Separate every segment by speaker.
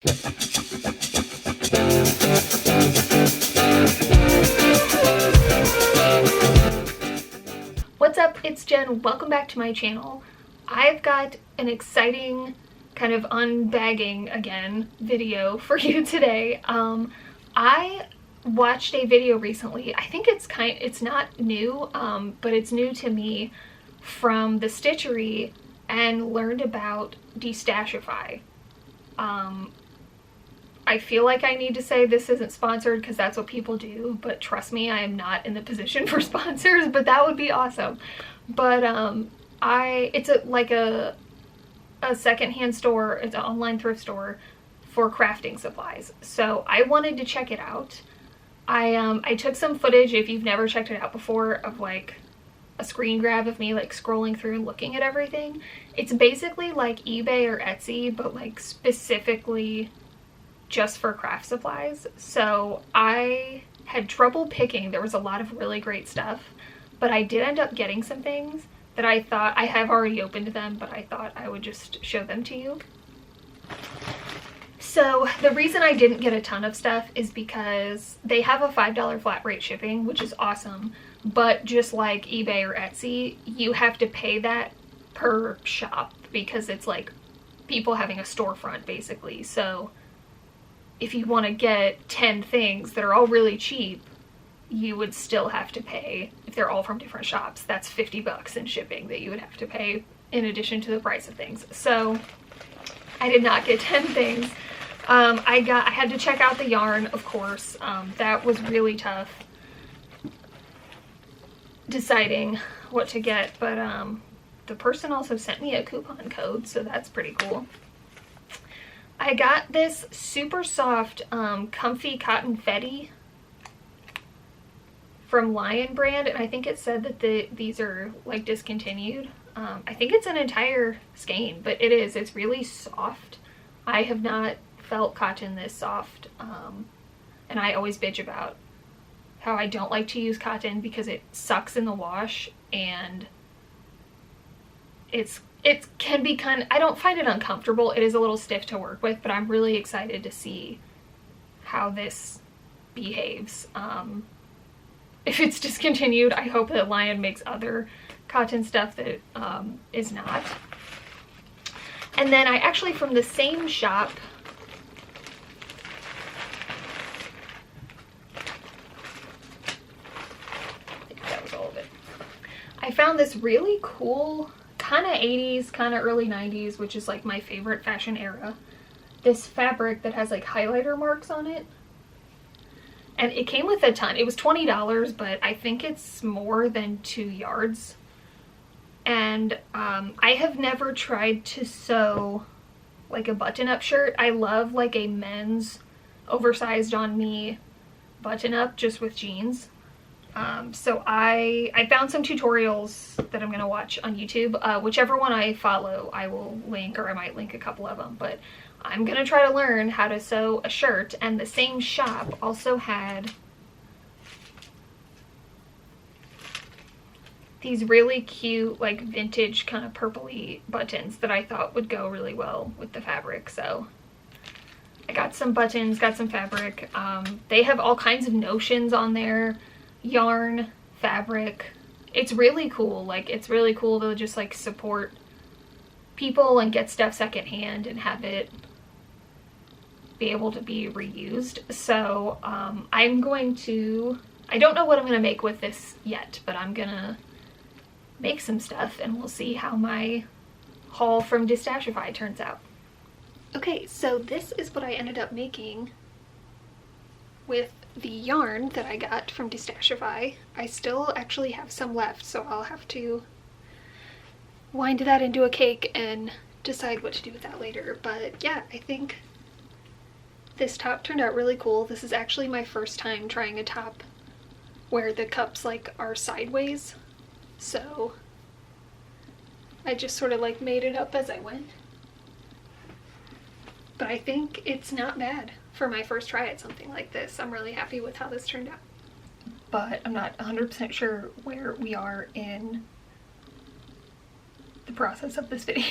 Speaker 1: What's up, it's Jen. Welcome back to my channel. I've got an exciting kind of unbagging again video for you today. I watched a video recently. I think it's not new, but it's new to me, from the Stitchery, and learned about Destashify. I feel like I need to say this isn't sponsored because that's what people do, but trust me, I am not in the position for sponsors, but that would be awesome. But it's a secondhand store. It's an online thrift store for crafting supplies. So I wanted to check it out. I took some footage, if you've never checked it out before, of like a screen grab of me like scrolling through and looking at everything. It's basically like eBay or Etsy, but like specifically just for craft supplies. So I had trouble picking. There was a lot of really great stuff, but I did end up getting some things that I thought, I have already opened them, but I thought I would just show them to you. So the reason I didn't get a ton of stuff is because they have a $5 flat rate shipping, which is awesome, but just like eBay or Etsy, you have to pay that per shop because it's like people having a storefront basically. So if you want to get 10 things that are all really cheap, you would still have to pay, if they're all from different shops, that's $50 in shipping that you would have to pay in addition to the price of things. So I did not get 10 things. I had to check out the yarn, of course. That was really tough deciding what to get, but the person also sent me a coupon code, so that's pretty cool. I got this super soft comfy cotton fetty from Lion brand, and I think it said that these are like discontinued. I think it's an entire skein, but it is. It's really soft. I have not felt cotton this soft, and I always bitch about how I don't like to use cotton because it sucks in the wash, and it can be kind of, I don't find it uncomfortable. It is a little stiff to work with, but I'm really excited to see how this behaves. If it's discontinued, I hope that Lion makes other cotton stuff that is not. And then I actually, from the same shop, I think that was all of it. I found this really cool kind of 80s, kind of early 90s, which is like my favorite fashion era. This fabric that has like highlighter marks on it. And it came with a ton. It was $20, but I think it's more than 2 yards. And I have never tried to sew like a button-up shirt. I love like a men's oversized on me button-up just with jeans. So I found some tutorials that I'm gonna watch on YouTube. Whichever one I follow, I will link, or I might link a couple of them, but I'm gonna try to learn how to sew a shirt. And the same shop also had these really cute, like vintage kind of purpley buttons that I thought would go really well with the fabric. So I got some buttons, got some fabric. They have all kinds of notions on there. Yarn, fabric. It's really cool. Like, it's really cool to just like support people and get stuff secondhand and have it be able to be reused. So I'm going to, I don't know what I'm going to make with this yet, but I'm gonna make some stuff and we'll see how my haul from Destashify turns out. Okay, so this is what I ended up making with the yarn that I got from Destashify. I still actually have some left, so I'll have to wind that into a cake and decide what to do with that later. But yeah, I think this top turned out really cool. This is actually my first time trying a top where the cups like are sideways, so I just sort of like made it up as I went. But I think it's not bad for my first try at something like this. I'm really happy with how this turned out. But I'm not 100% sure where we are in the process of this video.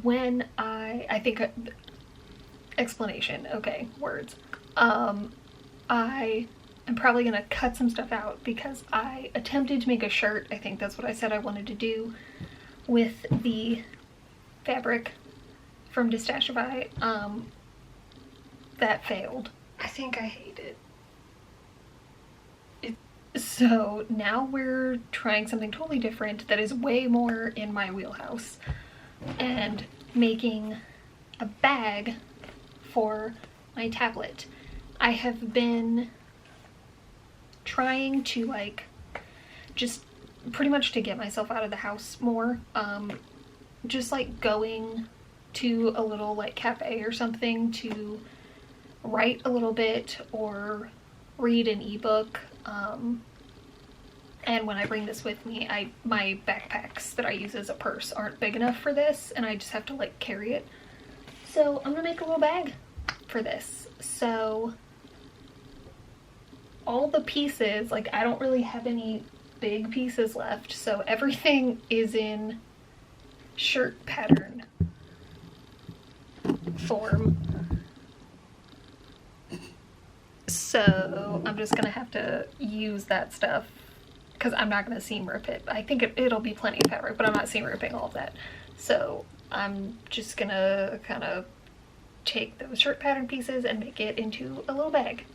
Speaker 1: When I I think, explanation, okay, words. I am probably gonna cut some stuff out because I attempted to make a shirt. I think that's what I said I wanted to do with the fabric from Destashify. That failed. I think I hate it. So now we're trying something totally different that is way more in my wheelhouse and making a bag for my tablet. I have been trying to like just pretty much to get myself out of the house more, just like going to a little like cafe or something to write a little bit or read an ebook. And when I bring this with me, my backpacks that I use as a purse aren't big enough for this, and I just have to like carry it. So I'm gonna make a little bag for this. So all the pieces, like I don't really have any big pieces left, so everything is in shirt pattern form. So I'm just gonna have to use that stuff because I'm not gonna seam rip it. I think it'll be plenty of fabric, but I'm not seam ripping all of that. So I'm just gonna kind of take those shirt pattern pieces and make it into a little bag.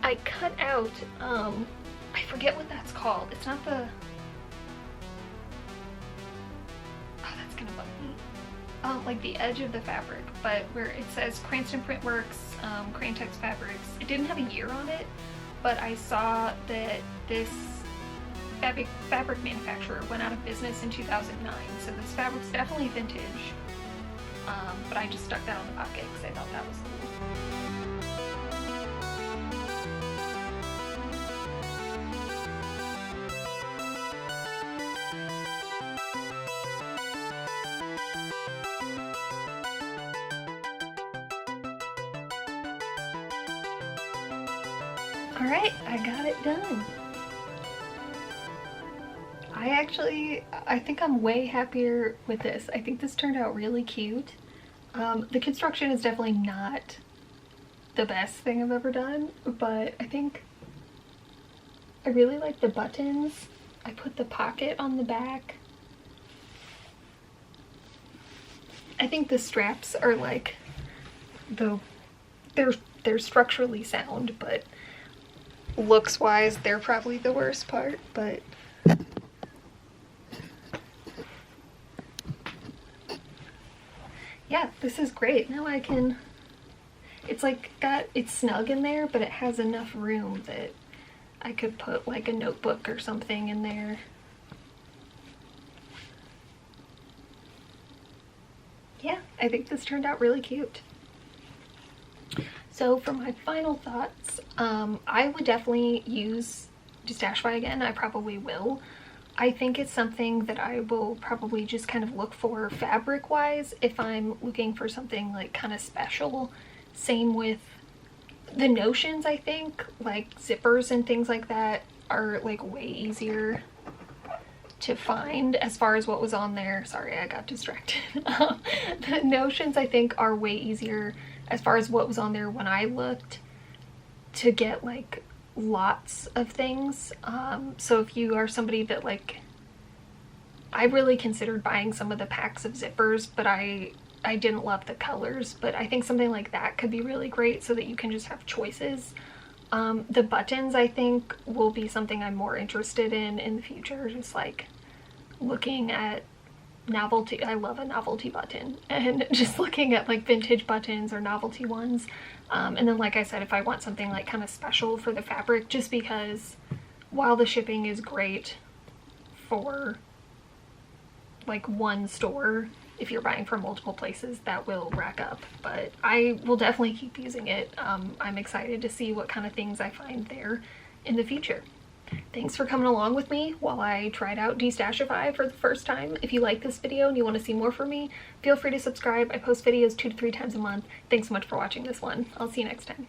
Speaker 1: I cut out, I forget what that's called. It's not the, oh, that's gonna bug me. Like the edge of the fabric, but where it says Cranston Printworks, Crantex Fabrics. It didn't have a year on it, but I saw that this fabric manufacturer went out of business in 2009, so this fabric's definitely vintage. But I just stuck that on the pocket because I thought that was cool. Alright, I got it done. I think I'm way happier with this. I think this turned out really cute. The construction is definitely not the best thing I've ever done, but I think I really like the buttons. I put the pocket on the back. I think the straps are like, they're structurally sound, but looks wise they're probably the worst part. But yeah, this is great. Now I can, it's like it's snug in there, but it has enough room that I could put like a notebook or something in there. Yeah, I think this turned out really cute. So for my final thoughts, I would definitely use Destashify again. I probably will. I think it's something that I will probably just kind of look for fabric wise if I'm looking for something like kind of special. Same with the notions. I think like zippers and things like that are like way easier to find as far as what was on there. Sorry, I got distracted. The notions I think are way easier as far as what was on there when I looked to get like lots of things. So if you are somebody that like, I really considered buying some of the packs of zippers, but I didn't love the colors, but I think something like that could be really great so that you can just have choices. The buttons I think will be something I'm more interested in the future, just like looking at novelty. I love a novelty button, and just looking at like vintage buttons or novelty ones. And then like I said, if I want something like kind of special for the fabric, just because while the shipping is great for like one store, if you're buying from multiple places, that will rack up, but I will definitely keep using it. I'm excited to see what kind of things I find there in the future. Thanks for coming along with me while I tried out Destashify for the first time. If you like this video and you want to see more from me, feel free to subscribe. I post videos 2 to 3 times a month. Thanks so much for watching this one. I'll see you next time.